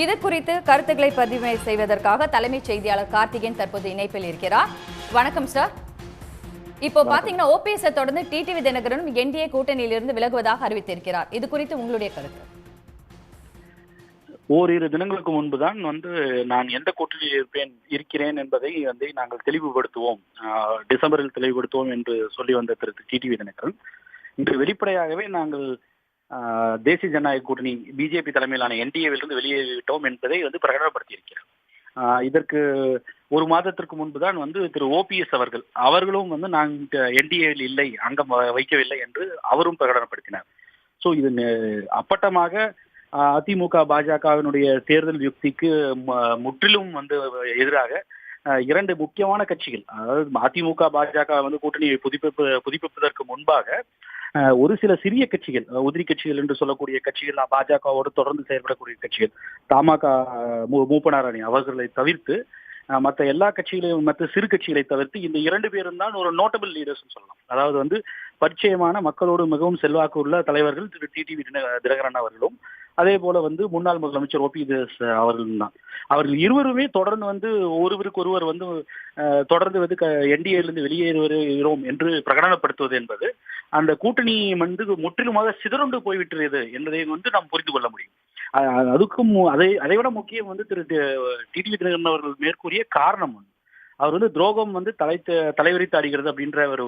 இது குறித்து கருத்துக்களை பதிவு செய்வதற்காக தலைமைச் செய்தியாளர் கார்த்திகேயன் தற்போது இணைப்பில் இருக்கிறார். வணக்கம் சார். இப்போ பாத்தீங்கன்னா ஓபிஎஸ் தொடர்ந்து டிடிவி தினகரனும் என்டிஏ கூட்டணியிலிருந்து விலகுவதாக அறிவித்திருக்கிறார். இது குறித்து உங்களுடைய கருத்து? ஓரிரு தினங்களுக்கு முன்புதான் நான் எந்த கூட்டணியில் இருக்கிறேன் என்பதை நாங்கள் தெளிவுபடுத்துவோம், டிசம்பரில் தெளிவுபடுத்துவோம் என்று சொல்லி வந்த திரு டிடிவி தினகரன் இன்று வெளிப்படையாகவே நாங்கள் தேசிய ஜனநாயக கூட்டணி பிஜேபி தலைமையிலான என்டிஏவிலிருந்து வெளியேறிவிட்டோம் என்பதை பிரகடனப்படுத்தியிருக்கிறார். இதற்கு ஒரு மாதத்திற்கு முன்புதான் திரு ஓபிஎஸ் அவர்களும் நாங்கள் என்டிஏவில் இல்லை, அங்கம் வைக்கவில்லை என்று அவரும் பிரகடனப்படுத்தினார். ஸோ இது அப்பட்டமாக அதிமுக பாஜகவினுடைய தேர்தல் யுக்திக்கு முற்றிலும் எதிராக இரண்டு முக்கியமான கட்சிகள், அதாவது அதிமுக பாஜக கூட்டணியை புதுப்பிப்பதற்கு முன்பாக ஒரு சில சிறிய கட்சிகள், உதிரி கட்சிகள் என்று சொல்லக்கூடிய கட்சிகள், பாஜகவோடு தொடர்ந்து செயல்படக்கூடிய கட்சிகள், தமாக மூப்பனார் அணி அவர்களை தவிர்த்து மற்ற எல்லா கட்சிகளையும், மற்ற சிறு கட்சிகளை தவிர்த்து இந்த இரண்டு பேரும் தான் ஒரு நோட்டபிள் லீடர்ஸ் சொல்லலாம். அதாவது பரிச்சயமான மக்களோடு மிகவும் செல்வாக்கு உள்ள தலைவர்கள் திரு டிடிவி தினகரன் அவர்களும், அதே போல முன்னாள் முதலமைச்சர் ஓபிஎஸ் அவர்களும் தான். அவர்கள் இருவருமே தொடர்ந்து ஒருவருக்கு ஒருவர் தொடர்ந்து என்டிஏலிருந்து வெளியேறுகிறோம் என்று பிரகடனப்படுத்துவது என்பது அந்த கூட்டணி முற்றிலுமாக சிதறுண்டு போய்விட்டது என்பதை நாம் புரிந்து கொள்ள முடியும். அதுக்கும் அதை விட முக்கியம் திரு டிடிவி தினகரன் அவர்கள் மேற்கூறிய காரணம் அவர் துரோகம் தலைவரித்து ஆடுகிறது அப்படின்ற ஒரு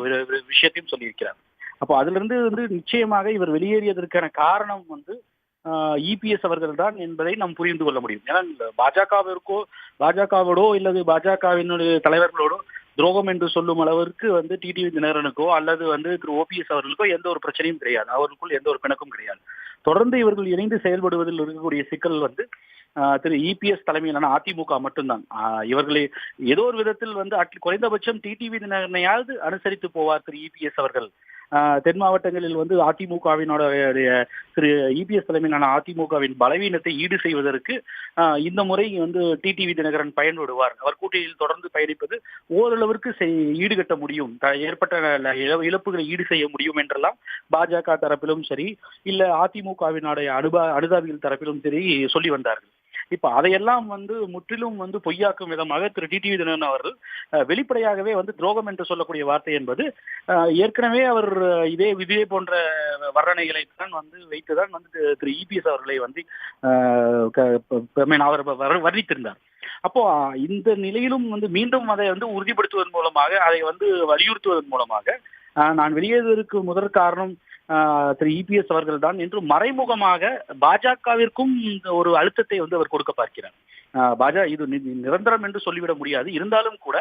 விஷயத்தையும் சொல்லியிருக்கிறார். அப்போ அதுல இருந்து நிச்சயமாக இவர் வெளியேறியதற்கான காரணம் இபிஎஸ் அவர்கள் தான் என்பதை நாம் புரிந்து கொள்ள முடியும். ஏன்னா பாஜகவோடோ இல்லது பாஜகவினுடைய தலைவர்களோடோ துரோகம் என்று சொல்லும் அளவிற்கு டிடிவி தினகரனுக்கோ அல்லது திரு ஓபிஎஸ் அவர்களுக்கோ எந்த ஒரு பிரச்சனையும் கிடையாது, அவர்களுக்குள் எந்த ஒரு பிணக்கும் கிடையாது. தொடர்ந்து இவர்கள் இணைந்து செயல்படுவதில் இருக்கக்கூடிய சிக்கல் திரு இபிஎஸ் தலைமையிலான அதிமுக மட்டும்தான். இவர்களை ஏதோ ஒரு விதத்தில் குறைந்தபட்சம் டிடிவி தினகரனையாவது அனுசரித்து போவார் திரு இபிஎஸ் அவர்கள். தென் மாவட்டங்களில் அதிமுகவினுடைய திரு இபிஎஸ் தலைமையிலான அதிமுகவின் பலவீனத்தை ஈடு செய்வதற்கு இந்த முறை டிடிவி தினகரன் பயன்படுவார். அவர் கூட்டணியில் தொடர்ந்து பயணிப்பது ஓரளவிற்கு ஈடுகட்ட முடியும், ஏற்பட்ட இழப்புகளை ஈடு செய்ய முடியும் என்றெல்லாம் பாஜக தரப்பிலும் சரி, இல்ல அதிமுகவினுடைய அனுதாபிகள் தரப்பிலும் சரி சொல்லி வந்தார்கள். இப்ப அதையெல்லாம் முற்றிலும் பொய்யாக்கும் விதமாக திரு டிடிவி தினகரன் அவர்கள் வெளிப்படையாகவே துரோகம் என்று சொல்லக்கூடிய வார்த்தை என்பது ஏற்கனவே அவர் இதே போன்ற வர்ணனைகளை தான் வைத்துதான் திரு இபிஎஸ் அவர்களை அவர் வர்ணித்திருந்தார். அப்போ இந்த நிலையிலும் மீண்டும் அதை உறுதிப்படுத்துவதன் மூலமாக, அதை வலியுறுத்துவதன் மூலமாக நான் வெளியேறுவதற்கு முதற் காரணம் திரு இபிஎஸ் அவர்கள் தான் என்று மறைமுகமாக பாஜகவிற்கும் ஒரு அழுத்தத்தை அவர் கொடுக்க பார்க்கிறார். இது நிரந்தரம் என்று சொல்லிவிட முடியாது, இருந்தாலும் கூட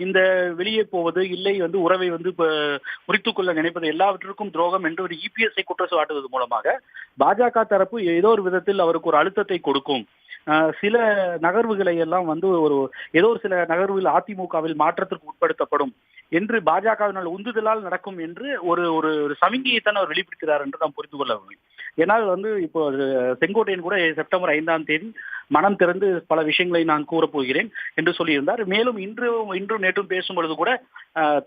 இந்த வெளியே போவது இல்லை உறவை முறித்துக் கொள்ள நினைப்பது எல்லாவற்றிற்கும் துரோகம் என்று ஒரு இபிஎஸ்ஐ குற்றம் சாட்டுவது மூலமாக பாஜக தரப்பு ஏதோ ஒரு விதத்தில் அவருக்கு ஒரு அழுத்தத்தை கொடுக்கும். சில நகர்வுகளை எல்லாம் ஏதோ ஒரு சில நகர்வுகள் அதிமுகவில் மாற்றத்திற்கு உட்படுத்தப்படும் என்று பாஜகவினால் உந்துதலால் நடக்கும் என்று ஒரு சமிகையைத்தான் அவர் வெளிப்படுத்துகிறார் என்று நாம் புரிந்து கொள்ள முடியும். ஏன்னால் இப்போ செங்கோட்டையன் கூட செப்டம்பர் 5ஆம் தேதி மனம் திறந்து பல விஷயங்களை நான் கூறப்போகிறேன் என்று சொல்லியிருந்தார். மேலும் இன்றும் நேற்றும் பேசும் பொழுது கூட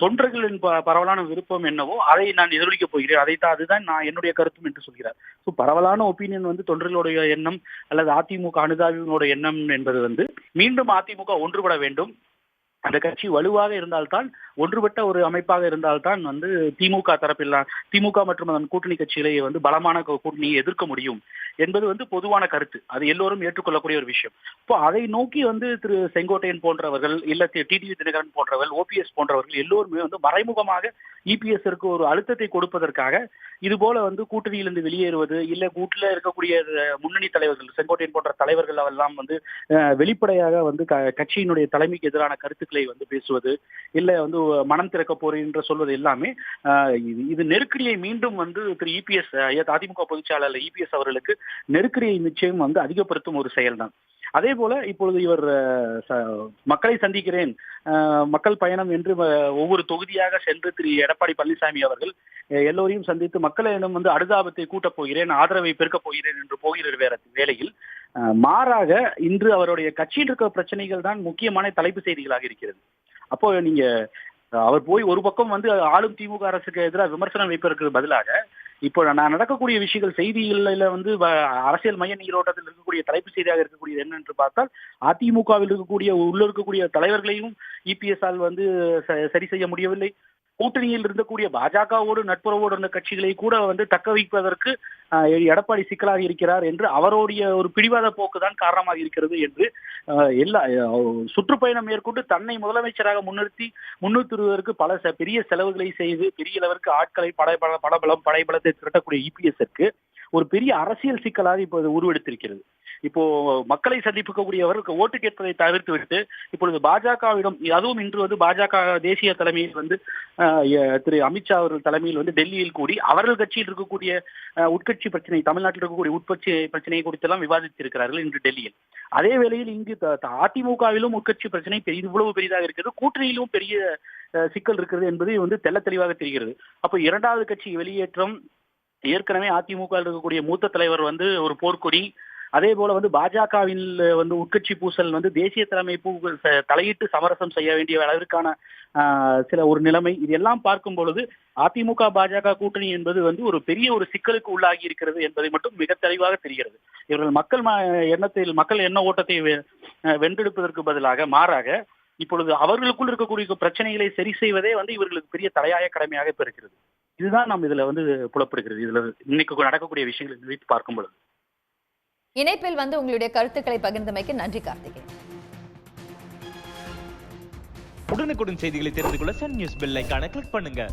தொண்டர்களின் பரவலான விருப்பம் என்னவோ அதை நான் எதிரொலிக்கப் போகிறேன், அதுதான் நான் என்னுடைய கருத்தும் என்று சொல்கிறார். ஸோ பரவலான ஒப்பீனியன் தொண்டர்களுடைய எண்ணம் அல்லது அதிமுக அனுதாபியினுடைய எண்ணம் என்பது மீண்டும் அதிமுக ஒன்றுபட வேண்டும், அந்த கட்சி வலுவாக இருந்தால்தான், ஒன்றுபட்ட ஒரு அமைப்பாக இருந்தால்தான் திமுக தரப்பில் திமுக மற்றும் அதன் கூட்டணி கட்சிகளை பலமான கூட்டணியை எதிர்க்க முடியும் என்பது பொதுவான கருத்து. அது எல்லோரும் ஏற்றுக்கொள்ளக்கூடிய ஒரு விஷயம். இப்போ அதை நோக்கி திரு செங்கோட்டையன் போன்றவர்கள், இல்ல டிடிவி தினகரன் போன்றவர்கள், ஓபிஎஸ் போன்றவர்கள் எல்லோருமே மறைமுகமாக இபிஎஸ்ற்கு ஒரு அழுத்தத்தை கொடுப்பதற்காக இது போல கூட்டணியிலிருந்து வெளியேறுவது, இல்ல கூட்டில இருக்கக்கூடிய முன்னணி தலைவர்கள், செங்கோட்டையன் போன்ற தலைவர்கள் எல்லாம் வெளிப்படையாக கட்சியினுடைய தலைமைக்கு எதிரான கருத்துக்களை பேசுவது, இல்ல மனம் திறக்க போறேன் என்று சொல்வது எல்லாமே இது நெருக்கடியை மீண்டும் திரு இபிஎஸ் அதிமுக பொதுச்செயலாளர் இபிஎஸ் அவர்களுக்கு நெருக்கடியை நிச்சயம் அதிகப்படுத்தும் ஒரு செயல்தான். அதே போல இப்பொழுது இவர் மக்களை சந்திக்கிறேன், மக்கள் பயணம் என்று ஒவ்வொரு தொகுதியாக சென்று திரு எடப்பாடி பழனிசாமி அவர்கள் எல்லோரையும் சந்தித்து மக்களிடம் அனுதாபத்தை கூட்டப் போகிறேன், ஆதரவை பெருக்கப் போகிறேன் என்று போகிற வேளையில் மாறாக இன்று அவருடைய கட்சியில் இருக்கிற பிரச்சனைகள் தான் முக்கியமான தலைப்பு செய்திகளாக இருக்கிறது. அப்போ நீங்க அவர் போய் ஒரு பக்கம் ஆளும் திமுக அரசுக்கு எதிராக விமர்சனம் வைப்பதற்கு பதிலாக இப்போ நான் நடக்கக்கூடிய விஷயங்கள் செய்திகளில் வந்து அரசியல் மைய நீரோட்டத்தில் இருக்கக்கூடிய தலைப்பு செய்தியாக இருக்கக்கூடியது என்னென்று பார்த்தால், அதிமுகவில் உள்ள இருக்கக்கூடிய தலைவர்களையும் இபிஎஸ் ஆல் வந்து சரி செய்ய முடியவில்லை. கூட்டணியில் இருந்தக்கூடிய பாஜகவோடு நட்புறவோடு இருந்த கட்சிகளை கூட வந்து தக்க வைப்பதற்கு எடப்பாடி சிக்கலாக இருக்கிறார் என்று அவருடைய ஒரு பிடிவாத போக்குதான் காரணமாக இருக்கிறது என்று எல்லா சுற்றுப்பயணம் மேற்கொண்டு தன்னை முதலமைச்சராக முன்னிறுத்துவதற்கு பெரிய செலவுகளை செய்து பெரிய அளவிற்கு ஆட்களை படைபலத்தை திரட்டக்கூடிய இபிஎஸ்க்கு ஒரு பெரிய அரசியல் சிக்கலாக இப்போது உருவெடுத்திருக்கிறது. இப்போ மக்களை சந்திப்புக்கூடியவருக்கு ஓட்டு கேட்பதை தவிர்த்து விட்டு இப்பொழுது பாஜகவிடம், அதுவும் இன்று வந்து பாஜக தேசிய தலைமையில் வந்து திரு அமித்ஷா அவர்கள் தலைமையில் வந்து டெல்லியில் கூடி அவர்கள் கட்சியில் இருக்கக்கூடிய உட்கட்சி பிரச்சனை, தமிழ்நாட்டில் இருக்கக்கூடிய உட்கட்சி பிரச்சனை குறித்தெல்லாம் விவாதித்திருக்கிறார்கள் இன்று டெல்லியில். அதே வேளையில் இங்கு அதிமுகவிலும் உட்கட்சி பிரச்சனை இவ்வளவு பெரிதாக இருக்கிறது, கூட்டணியிலும் பெரிய சிக்கல் இருக்கிறது என்பது வந்து தெள்ள தெளிவாக தெரிகிறது. அப்போ இரண்டாவது கட்சி வெளியேற்றம், ஏற்கனவே அதிமுக இருக்கக்கூடிய மூத்த தலைவர் வந்து ஒரு போர்க்கொடி, அதே போல வந்து பாஜகவில் வந்து உட்கட்சி பூசல் வந்து தேசிய தலைமை தலையிட்டு சமரசம் செய்ய வேண்டிய அளவிற்கான சில ஒரு நிலைமை, இதெல்லாம் பார்க்கும் பொழுது அதிமுக பாஜக கூட்டணி என்பது வந்து ஒரு பெரிய ஒரு சிக்கலுக்கு உள்ளாகி இருக்கிறது என்பதை மட்டும் மிக தெளிவாக தெரிகிறது. இவர்கள் மக்கள் எண்ண ஓட்டத்தை வென்றெடுப்பதற்கு பதிலாக மாறாக இப்பொழுது அவர்களுக்குள் இருக்கக்கூடிய பிரச்சனைகளை சரி செய்வதே வந்து இவர்களுக்கு பெரிய தலையாய கடமையாக இப்ப இருக்கிறது. இதுதான் நம்ம இதுல வந்து புலப்படுகிறது. இதுல இன்னைக்கு நடக்கக்கூடிய விஷயங்களை நினைத்து பார்க்கும் பொழுது. இணைப்பில் வந்து உங்களுடைய கருத்துக்களை பகிர்ந்தமைக்கு நன்றி கார்த்திகேயன். உடனுக்குடன் செய்திகளை தெரிந்து கொள்ள சன் நியூஸ் பெல் ஐகானை கிளிக் பண்ணுங்க.